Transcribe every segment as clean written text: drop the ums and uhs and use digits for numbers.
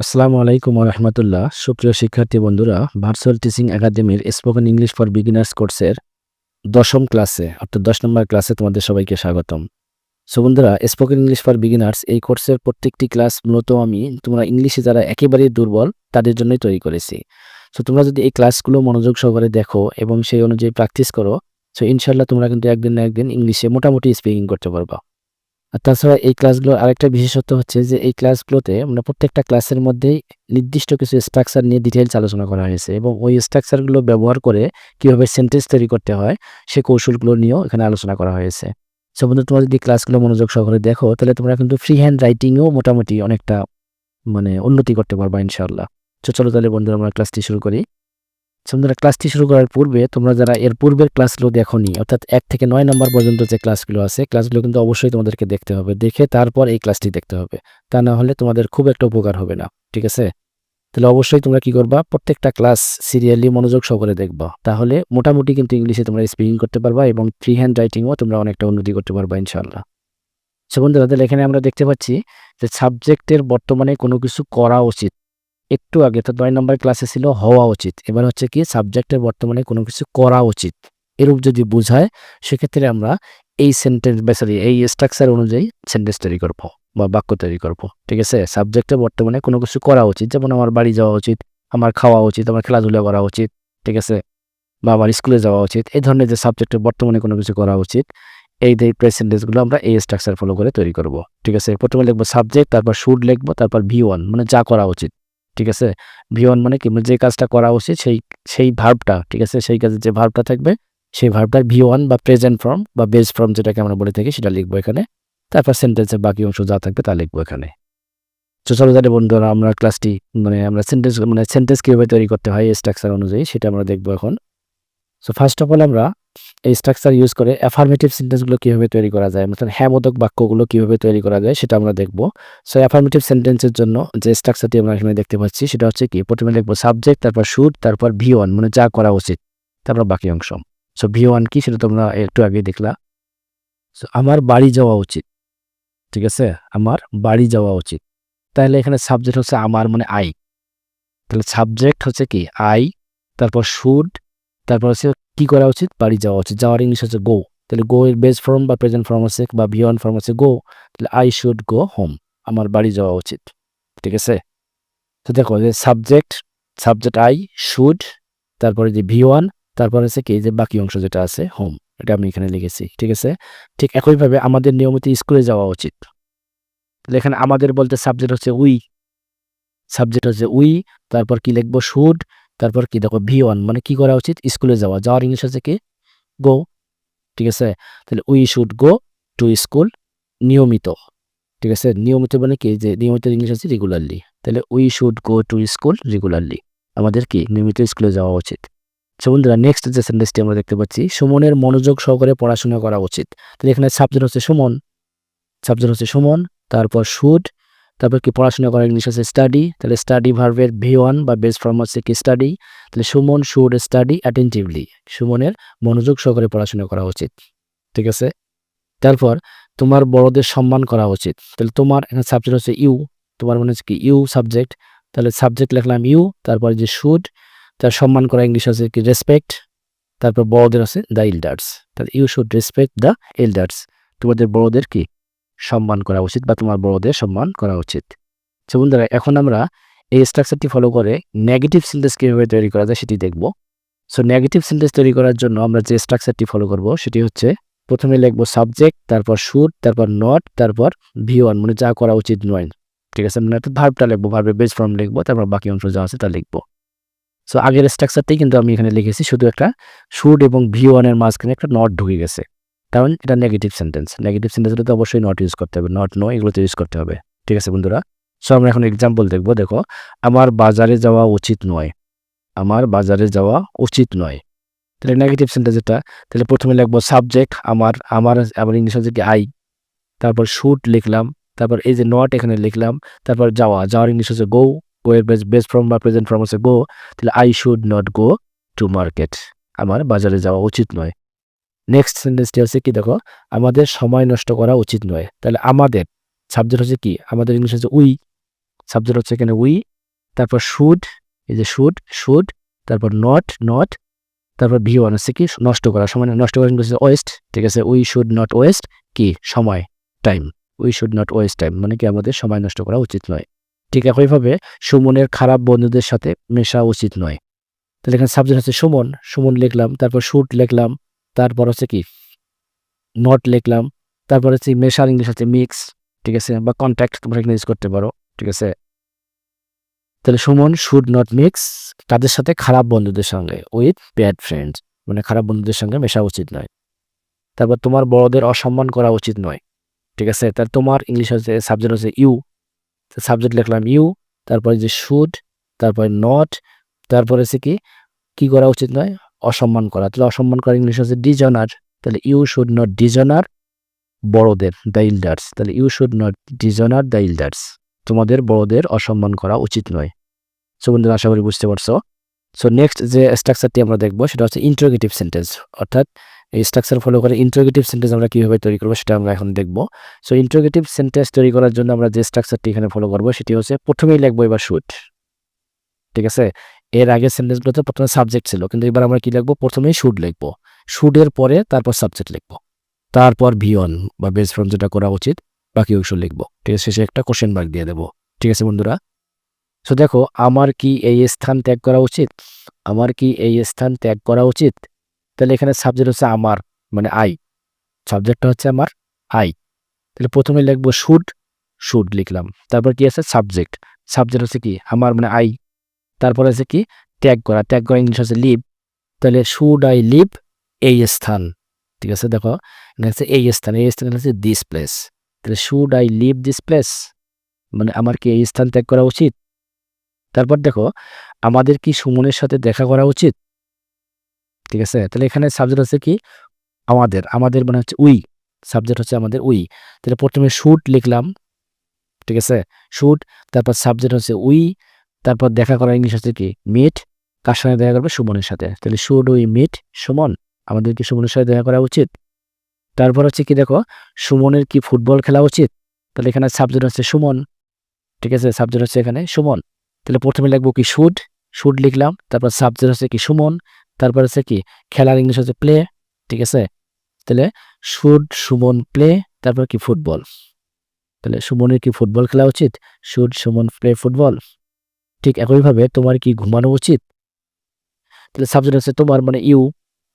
আসসালামু আলাইকুম ওয়া রাহমাতুল্লাহ। সুপ্রিয় শিক্ষার্থী বন্ধুরা, ভার্চুয়াল টিচিং একাডেমির স্পোকেন ইংলিশ ফর বিগিনার্স কোর্সের ১০ম ক্লাসে অর্থাৎ ১০ নম্বর ক্লাসে তোমাদের সবাইকে স্বাগতম। সো বন্ধুরা, স্পোকেন ইংলিশ ফর বিগিনার্স এই কোর্সের প্রত্যেকটি ক্লাস মূলত আমি তোমরা ইংলিশে যারা একেবারেই দুর্বল তাদের জন্যই তৈরি করেছি। সো তোমরা যদি এই ক্লাসগুলো মনোযোগ সহকারে দেখো এবং সেই অনুযায়ী প্র্যাকটিস করো, সো ইনশাআল্লাহ তোমরা কিন্তু একদিন না একদিন ইংলিশে মোটামুটি স্পিকিং করতে পারবা। আর তাছাড়া এই ক্লাসগুলোর আরেকটা বিশেষত্ব হচ্ছে যে এই ক্লাসগুলোতে মানে প্রত্যেকটা ক্লাসের মধ্যেই নির্দিষ্ট কিছু স্ট্রাকচার নিয়ে ডিটেইলস আলোচনা করা হয়েছে এবং ওই স্ট্রাকচারগুলো ব্যবহার করে কিভাবে সেন্টেন্স তৈরি করতে হয় সে কৌশলগুলো নিয়েও এখানে আলোচনা করা হয়েছে। সো বন্ধু, তোমরা যদি ক্লাসগুলো মনোযোগ সহকারে দেখো তাহলে তোমরা কিন্তু ফ্রি হ্যান্ড রাইটিংও মোটামুটি অনেকটা উন্নতি করতে পারবা ইনশাআল্লাহ। তো চলো তাহলে বন্ধুরা আমরা ক্লাসটি শুরু করি। বন্ধুরা, ক্লাসটি শুরু করার পূর্বে তোমরা যারা এর পূর্বের ক্লাসগুলো দেখোনি অর্থাৎ ১ থেকে ৯ নম্বর পর্যন্ত যে ক্লাসগুলো আছে ক্লাসগুলো কিন্তু অবশ্যই তোমাদেরকে দেখতে হবে। দেখে তারপর এই ক্লাসটি দেখতে হবে। তা না হলে তোমাদের খুব একটা উপকার হবে না। ঠিক আছে? তাহলে অবশ্যই তোমরা কি করবা, প্রত্যেকটা ক্লাস সিরিয়ালি মনোযোগ সহকারে দেখবা। তাহলে মোটামুটি কিন্তু ইংলিশে তোমরা স্পিকিং করতে পারবা এবং ফ্রি হ্যান্ড রাইটিংও তোমরা অনেকটা উন্নতি করতে পারবা ইনশাআল্লাহ। বন্ধুরা, তাহলে এখানে আমরা দেখতে পাচ্ছি যে সাবজেক্টের বর্তমানে কোনো কিছু করা উচিত। একটু আগে তো ৯ নম্বর ক্লাসে ছিল হওয়া উচিত। এবার হচ্ছে কি সাবজেক্টের বর্তমানে কোনো কিছু করা উচিত। এরূপ যদি বুঝায় সেক্ষেত্রে আমরা এই সেন্টেন্স বা এই স্ট্রাকচার অনুযায়ী সেন্টেন্স তৈরি করব বা বাক্য তৈরি করব। ঠিক আছে? সাবজেক্টের বর্তমানে কোনো কিছু করা উচিত, যেমন আমার বাড়ি যাওয়া উচিত, আমার খাওয়া উচিত, আমার খেলাধুলা করা উচিত। ঠিক আছে? বা আমার স্কুলে যাওয়া উচিত। এই ধরনের যে সাবজেক্টের বর্তমানে কোনো কিছু করা উচিত, এই সেন্টেন্সগুলো আমরা এই স্ট্রাকচার ফলো করে তৈরি করব। ঠিক আছে? প্রথমে লিখব সাবজেক্ট, তারপর শুড লিখব, তারপর V1 মানে যা করা উচিত। ঠিক আছে? V1 মানে কি, যে কাজটা করা উচিত সেই ভার্বটা, ঠিক আছে? সেই কাজে যে ভার্বটা থাকবে সেই ভার্বটার V1 বা প্রেজেন্ট ফর্ম বা বেস ফর্ম যেটাকে আমরা বলে থাকি সেটা লিখবো এখানে। তারপর সেন্টেন্সের বাকি অংশ যা থাকবে তা লিখবো এখানে। তো চলো তাহলে বন্ধুরা আমরা ক্লাসটি আমরা সেন্টেন্স কিভাবে তৈরি করতে হয় এই স্ট্রাকচার অনুযায়ী সেটা আমরা দেখবো এখন। সো ফার্স্ট অফ অল আমরা এই স্ট্রাকচার ইউজ করে অ্যাফার্মেটিভ সেন্টেন্সগুলো কিভাবে তৈরি করা যায়, হ্যাঁবোধক বাক্যগুলো কিভাবে তৈরি করা যায় সেটা আমরা দেখব। সো অ্যাফার্মেটিভ সেন্টেন্সের জন্য যে স্ট্রাকচারটি আমরা এখানে দেখতে পাচ্ছি সেটা হচ্ছে কি, প্রথমে লিখব সাবজেক্ট, তারপর শুড, তারপর V1 মানে যা করা উচিত, তারপর বাকি অংশ। সো V1 কি সেটা তোমরা একটু আগে দেখলা। সো আমার বাড়ি যাওয়া উচিত। ঠিক আছে? আমার বাড়ি যাওয়া উচিত। তাহলে এখানে সাবজেক্ট হচ্ছে আমার মানে আই। তাহলে সাবজেক্ট হচ্ছে কি আই, তারপর শুড, তারপর হচ্ছে কি করা উচিত, বাড়ি যাওয়া উচিত। যাওয়ার ইংলিশ হচ্ছে গো। তাহলে গো এর বেস ফর্ম বা প্রেজেন্ট ফর্ম আছে বা V1 ফর্ম আছে গো। তাহলে আই শুড গো হোম, আমার বাড়ি যাওয়া উচিত। ঠিক আছে? তো দেখো যে সাবজেক্ট আই, শুড, তারপরে যে V1, তারপর হচ্ছে কি যে বাকি অংশ যেটা আছে হোম, এটা আমি এখানে লিখেছি। ঠিক আছে? ঠিক একইভাবে আমাদের নিয়মিত স্কুলে যাওয়া উচিত। তাহলে এখানে আমাদের বলতে সাবজেক্ট হচ্ছে উই, তারপর কি লিখবো শুড, তারপর কি দেখো V1 মানে কি করা উচিত, স্কুলে যাওয়া। যাওয়ার ইংলিশ হচ্ছে কি গো। ঠিক আছে? তাহলে we should go to school নিয়মিত। ঠিক আছে? নিয়মিত মানে কি, যে নিয়মিত ইংলিশ হচ্ছে রেগুলারলি। তাহলে we should go to school regularly, আমাদের কি নিয়মিত স্কুলে যাওয়া উচিত। সো বন্ধুরা, নেক্সট যে সেন্টেন্সটি আমরা দেখতে পাচ্ছি, সুমনের মনোযোগ সহকারে পড়াশোনা করা উচিত। তাহলে এখানে সাবজেক্ট হচ্ছে সুমন, তারপর শুড, তারপর কি পড়াশোনা করার ইংলিশ আছে স্টাডি। তাহলে স্টাডি ভার্বের V1 বা বেস ফর্ম হচ্ছে কি স্টাডি। তাহলে সুমন শুড স্টাডি অ্যাটেন্টিভলি, সুমনের মনোযোগ সহকারে পড়াশোনা করা উচিত। ঠিক আছে? তারপর তোমার বড়দের সম্মান করা উচিত। তাহলে তোমার এখানে সাবজেক্ট হচ্ছে ইউ, তোমার মানে হচ্ছে কি ইউ সাবজেক্ট। তাহলে সাবজেক্ট লিখলাম ইউ, তারপর যে শুড, তার সম্মান করা ইংলিশ হচ্ছে কি রেসপেক্ট, তারপর বড়দের আছে দ্য এল্ডার্স। তাহলে you should respect the elders, তোমাদের বড়দের কি সম্মান করা উচিত বা তোমার বড়দের সম্মান করা উচিত। সো বন্ধুরা, এখন আমরা এই স্ট্রাকচারটি ফলো করে নেগেটিভ সেন্টেন্স কিভাবে তৈরি করা যায় সেটি দেখব। সো নেগেটিভ সেন্টেন্স তৈরি করার জন্য আমরা যে স্ট্রাকচারটি ফলো করব সেটি হচ্ছে, প্রথমে লিখব সাবজেক্ট, তারপর শুড, তারপর নট, তারপর V1 মানে যা করা উচিত নয়। ঠিক আছে? ভার্বটা লিখবো, ভার্বের বেস ফর্ম লিখবো, তারপর বাকি অংশ যা আছে তা লিখবো। সো আগের স্ট্রাকচারটাই কিন্তু আমি এখানে লিখেছি, শুধু একটা শুড এবং V1 এর মাঝখানে একটা নট ঢুকে গেছে, কারণ এটা নেগেটিভ সেন্টেন্স হলে তো অবশ্যই নট ইউজ করতে হবে, নট নো এগুলোতে ইউজ করতে হবে। ঠিক আছে বন্ধুরা? সো আমরা এখন এক্সাম্পল দেখবো। দেখো, আমার বাজারে যাওয়া উচিত নয়, আমার বাজারে যাওয়া উচিত নয়। তাহলে নেগেটিভ সেন্টেন্স এটা। তাহলে প্রথমে লিখবো সাবজেক্ট আমার ইংলিশ হচ্ছে কি আই, তারপর শুড লিখলাম, তারপর এই যে নট এখানে লিখলাম, তারপর যাওয়ার ইংলিশ হচ্ছে গো, এর বেস ফর্ম বা প্রেজেন্ট ফর্ম হচ্ছে গো। তাহলে I should not go to market, আমার বাজারে যাওয়া উচিত নয়। নেক্সট সেন্টেন্সটি হচ্ছে কি, দেখো, আমাদের সময় নষ্ট করা উচিত নয়। তাহলে আমাদের সাবজেক্ট হচ্ছে কি, আমাদের ইংলিশ হচ্ছে উই, সাবজেক্ট হচ্ছে এখানে উই, তারপর শুড, এই যে শুড, তারপর নট, তারপর V1 হচ্ছে কি নষ্ট করা, সময় নষ্ট করা ইংলিশে ওয়েস্ট, ঠিক আছে। উই শুড নট ওয়েস্ট কি সময়, time. We should not waste time মানে কি আমাদের সময় নষ্ট করা উচিত নয়। ঠিক একইভাবে সুমনের খারাপ বন্ধুদের সাথে মেশা উচিত নয়। তাহলে এখানে সাবজেক্ট হচ্ছে সুমন লিখলাম, তারপর শুড লিখলাম, তারপর হচ্ছে কি নট লিখলাম, তারপর হচ্ছে মেশার ইংলিশ হচ্ছে মিক্স, ঠিক আছে, বা কন্ট্যাক্ট তোমরা এখানে ইউজ করতে পারো, ঠিক আছে। তাহলে সুমন শুড নট মিক্স তাদের সাথে খারাপ বন্ধুদের সঙ্গে, উইথ ব্যাড ফ্রেন্ডস মানে খারাপ বন্ধুদের সঙ্গে মেশা উচিত নয়। তারপর তোমার বড়দের অসম্মান করা উচিত নয়, ঠিক আছে। তার তোমার ইংলিশ হচ্ছে সাবজেক্ট হচ্ছে ইউ, সাবজেক্ট লিখলাম ইউ, তারপরে যে শুড, তারপরে নট, তারপরে হচ্ছে কি করা উচিত নয়, অসম্মান করা। তাহলে অসম্মান করা ইংলিশ হচ্ছে ডিজনার, তাহলে ইউ শুড নট ডিজনার বড়দের, দ্য ইল্ডার্স। তাহলে you should not dishonour the elders, তোমাদের বড়দের অসম্মান করা উচিত নয়। সো বন্ধুরা আশা করি বুঝতে পারছো। সো নেক্সট যে স্ট্রাকচারটি আমরা দেখবো সেটা হচ্ছে ইন্টারোগেটিভ সেন্টেন্স, অর্থাৎ এই স্ট্রাকচার ফলো করে ইন্টারোগেটিভ সেন্টেন্স আমরা কীভাবে তৈরি করবো সেটা আমরা এখন দেখবো। সো ইন্টারোগেটিভ সেন্টেন্স তৈরি করার জন্য আমরা যে স্ট্রাকচারটি এখানে ফলো করবো সেটি হচ্ছে প্রথমেই লিখবো এবার শুড, ঠিক আছে। এর আগের সেন্টেন্সগুলোতে প্রথমে সাবজেক্ট ছিল, কিন্তু এবার আমরা কি লিখবো, প্রথমেই শুড লিখবো, শুডের পরে তারপর সাবজেক্ট লিখবো, তারপর V1 বা বেস ফর্ম যেটা করা উচিত বাকি অংশ লিখবো, ঠিক আছে। শেষে একটা কোশ্চেন মার্ক দিয়ে দেবো, ঠিক আছে বন্ধুরা। সো দেখো, আমার কি এই স্থান ত্যাগ করা উচিত, আমার কি এই স্থান ত্যাগ করা উচিত। তাহলে এখানে সাবজেক্ট হচ্ছে আমার মানে আই, সাবজেক্টটা হচ্ছে আমার আই। তাহলে প্রথমে লিখবো শুড লিখলাম, তারপর কি আছে সাবজেক্ট, সাবজেক্ট হচ্ছে কি আমার মানে আই, তারপরে আছে কি ত্যাগ করা ইংলিশ হচ্ছে লিভ। তাহলে শুড আই লিভ এই স্থান, ঠিক আছে। দেখো হচ্ছে এই স্থান হচ্ছে দিস প্লেস, তাহলে should I leave this place মানে আমার কি এই স্থান ত্যাগ করা উচিত। তারপর দেখো, আমাদের কি সুমনের সাথে দেখা করা উচিত, ঠিক আছে। তাহলে এখানে সাবজেক্ট হচ্ছে কি আমাদের মানে হচ্ছে উই, সাবজেক্ট হচ্ছে আমাদের উই। তাহলে প্রথমে শুড লিখলাম, ঠিক আছে, শুড, তারপর সাবজেক্ট হচ্ছে উই, তারপর দেখা করা ইংলিশ হচ্ছে কি মিট, কার সঙ্গে দেখা করবে, সুমনের সাথে। তাহলে শুড উই মিট সুমন, আমাদের কি সুমনের সাথে দেখা করা উচিত। তারপর হচ্ছে কি দেখো, সুমনের কি ফুটবল খেলা উচিত, তাহলে এখানে সাবজেক্ট হচ্ছে সুমন, ঠিক আছে, সাবজেক্ট হচ্ছে এখানে সুমন। তাহলে প্রথমে লিখবো কি শুড লিখলাম, তারপর সাবজেক্ট হচ্ছে কি সুমন, তারপর হচ্ছে কি খেলার ইংলিশ হচ্ছে প্লে, ঠিক আছে। তাহলে শুড সুমন প্লে, তারপর কি ফুটবল, তাহলে সুমনের কি ফুটবল খেলা উচিত, শুড সুমন প্লে ফুটবল। ঠিক একইভাবে তোমার কি ঘুমানো উচিত, তাহলে সাবজেক্ট হচ্ছে তোমার মানে ইউ,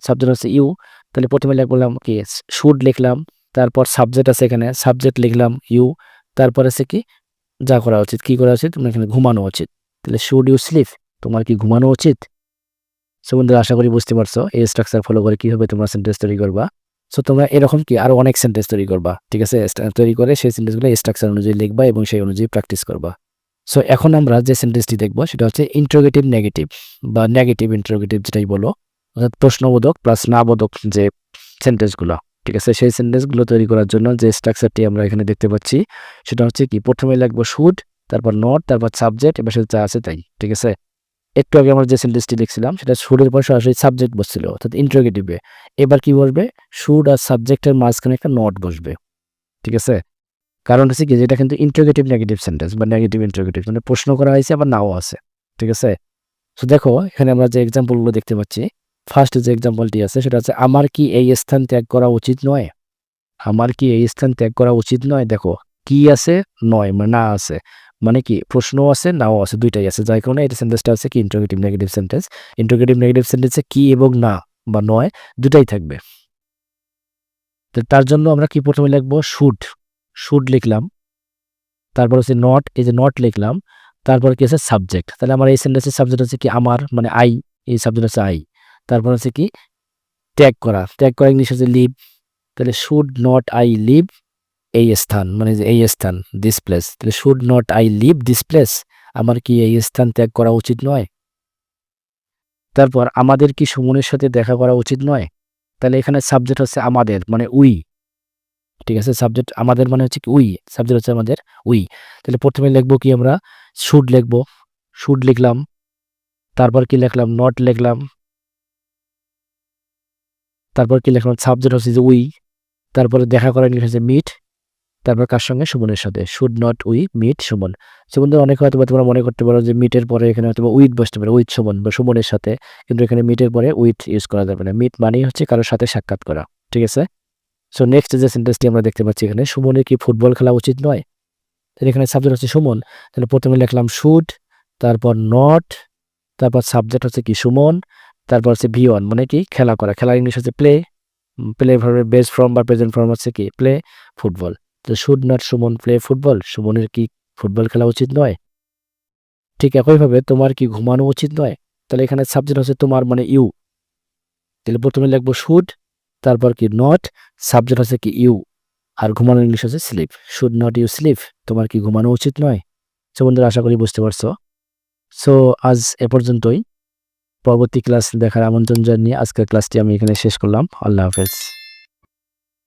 সাবজেক্ট হচ্ছে ইউ। তাহলে প্রথমে বললাম কি শুড লিখলাম, তারপর সাবজেক্ট আছে এখানে, সাবজেক্ট লিখলাম ইউ, তারপর আছে কি যা করা উচিত, কি করা উচিত, তোমার এখানে ঘুমানো উচিত। তাহলে শুড ইউ স্লিপ, তোমার কি ঘুমানো উচিত। সো বন্ধুরা আশা করি বুঝতে পারছো এই স্ট্রাকচার ফলো করে কিভাবে তোমরা সেন্টেন্স তৈরি করবা। সো তোমরা এরকম কি আরো অনেক সেন্টেন্স তৈরি করবা, ঠিক আছে, তৈরি করে সেই সেন্টেন্সগুলো স্ট্রাকচার অনুযায়ী লিখবা এবং সেই অনুযায়ী প্র্যাকটিস করবা। সো এখন আমরা যে সেন্টেন্সটি দেখবো সেটা হচ্ছে ইন্টারোগেটিভ নেগেটিভ বা নেগেটিভ ইন্টারোগেটিভ যেটাই বলো, অর্থাৎ প্রশ্নবোধক প্লাস নাবোধক যে সেন্টেন্সগুলো, ঠিক আছে। সেই সেন্টেন্সগুলো তৈরি করার জন্য যে স্ট্রাকচারটি আমরা এখানে দেখতে পাচ্ছি সেটা হচ্ছে কি প্রথমে লিখবো শুড, তারপর নট, তারপর সাবজেক্ট, এবার সেটা যা আছে তাই, ঠিক আছে। একটু আগে আমরা যে সেন্টেন্সটি লিখছিলাম সেটা শুডের পর সরাসরি সাবজেক্ট বসছিল, অর্থাৎ ইন্টারোগেটিভে। এবার কি বসবে, শুড আর সাবজেক্টের মাঝখানে একটা নট বসবে, ঠিক আছে। কারণ হচ্ছে কি যেটা কিন্তু ইন্টারোগেটিভ নেগেটিভ সেন্টেন্স বা নেগেটিভ ইন্টারোগেটিভ মানে প্রশ্ন করা হয়েছে আবার নাও আছে, ঠিক আছে। তো দেখো এখানে আমরা যে এক্সাম্পলগুলো দেখতে পাচ্ছি, ফার্স্ট যে এক্সাম্পলটি আছে সেটা হচ্ছে আমার কি এই স্থান ত্যাগ করা উচিত নয়, আমার কি এই স্থান ত্যাগ করা উচিত নয়। দেখো কি আছে, নয় মানে না আছে, মানে কি প্রশ্নও আছে নাও আছে, দুইটাই আছে, যার কারণে এই সেন্টেন্সটা আছে কি interrogative negative sentence. Interrogative negative সেন্টেন্সে কি এবং না বা নয় দুটাই থাকবে। তো তার জন্য আমরা কি প্রথমে লিখবো শুড লিখলাম, তারপর হচ্ছে নট, এই যে নট লিখলাম, তারপর কি আছে সাবজেক্ট। তাহলে আমার এই সেন্টেন্সের সাবজেক্ট হচ্ছে কি আমার মানে আই, এই সাবজেক্ট হচ্ছে আই। তারপর হচ্ছে কি ত্যাগ করা ইংলিশ হচ্ছে লিভ, তাহলে শুড নট আই লিভ এই স্থান মানে যে এই স্থান দিস প্লেস, তাহলে should not I leave this place, আমার কি এই স্থান ত্যাগ করা উচিত নয়। তারপর আমাদের কি সুমনের সাথে দেখা করা উচিত নয়, তাহলে এখানে সাবজেক্ট হচ্ছে আমাদের মানে উই, ঠিক আছে, সাবজেক্ট আমাদের মানে হচ্ছে কি উই, সাবজেক্ট হচ্ছে আমাদের উই। তাহলে প্রথমে লিখবো কি আমরা শুড লিখলাম, তারপর কি লিখলাম নট লিখলাম, তারপর কি লিখলাম সাবজেক্ট হচ্ছে যে উই, তারপরে দেখা করা ইংলিশ হচ্ছে মিট, তারপর কার সঙ্গে? সুমনের সাথে। Should not we meet Suman. So বন্ধুরা অনেকে হয়তোবা তোমরা মনে করতে পারো যে মিটের পরে এখানে হয়তোবা উইথ বসতে পারে, উইথ সুমন বা সুমনের সাথে। কিন্তু এখানে মিটের পরে উইথ ইউজ করা যাবে না। মিট মানেই হচ্ছে কারোর সাথে সাক্ষাৎ করা। ঠিক আছে? সো নেক্সট যে সেন্টেন্সটি আমরা দেখতে পাচ্ছি এখানে, সুমনের কি ফুটবল খেলা উচিত নয়? তাহলে এখানে সাবজেক্ট হচ্ছে সুমন। তাহলে প্রথমে লিখলাম শুড, তারপর নট, তারপর সাবজেক্ট হচ্ছে কি? সুমন, তারপর হচ্ছে বি অন মানে কি? খেলা করা। খেলার ইংলিশ হচ্ছে প্লে। প্লে ভার্বের বেস ফর্ম বা প্রেজেন্ট ফর্ম হচ্ছে কি? Play football. তো should not Suman play football? সুমনের কি ফুটবল খেলা উচিত নয়? ঠিক একইভাবে তোমার কি ঘুমানো উচিত নয়? তাহলে এখানে সাবজেক্ট হচ্ছে তোমার মানে ইউ। তাহলে প্রথমে লিখবো শুড, তারপর কি? নট, সাবজেক্ট হচ্ছে কি? ইউ। আর ঘুমানোর ইংলিশ হচ্ছে sleep. Should not you sleep? তোমার কি ঘুমানো উচিত নয়? সো বন্ধুরা আশা করি বুঝতে পারছো। সো আজ এ পর্যন্তই। পরবর্তী ক্লাস দেখার আমন্ত্রণ জানিয়ে আজকের ক্লাসটি আমি এখানে শেষ করলাম। আল্লাহ হাফেজ।